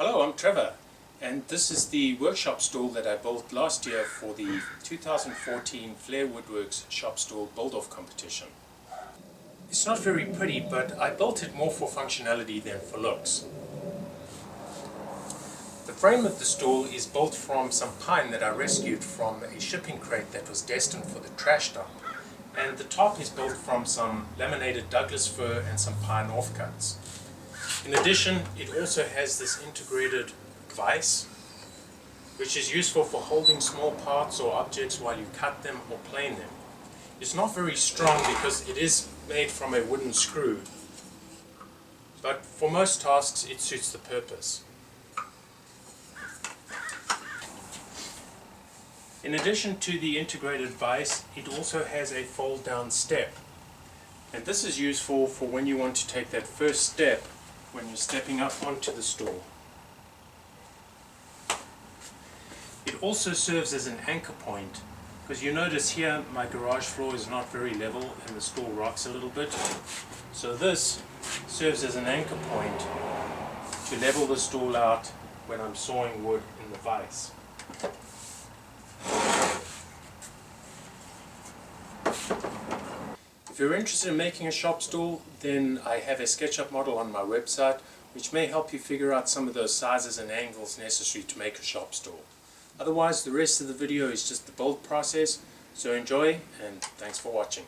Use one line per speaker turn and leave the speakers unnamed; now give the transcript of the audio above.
Hello, I'm Trevor, and this is the workshop stool that I built last year for the 2014 Flair Woodworks Shop Stool Buildoff competition. It's not very pretty, but I built it more for functionality than for looks. The frame of the stool is built from some pine that I rescued from a shipping crate that was destined for the trash dump, and the top is built from some laminated Douglas fir and some pine offcuts. In addition, it also has this integrated vise, which is useful for holding small parts or objects while you cut them or plane them. It's not very strong because it is made from a wooden screw, but for most tasks it suits the purpose. In addition to the integrated vise, it also has a fold-down step, and this is useful for when you want to take that first step when you're stepping up onto the stool. It also serves as an anchor point, because you notice here my garage floor is not very level and the stool rocks a little bit. So this serves as an anchor point to level the stool out when I'm sawing wood in the vise. If you're interested in making a shop stool, then I have a SketchUp model on my website which may help you figure out some of those sizes and angles necessary to make a shop stool. Otherwise, the rest of the video is just the build process, so enjoy and thanks for watching.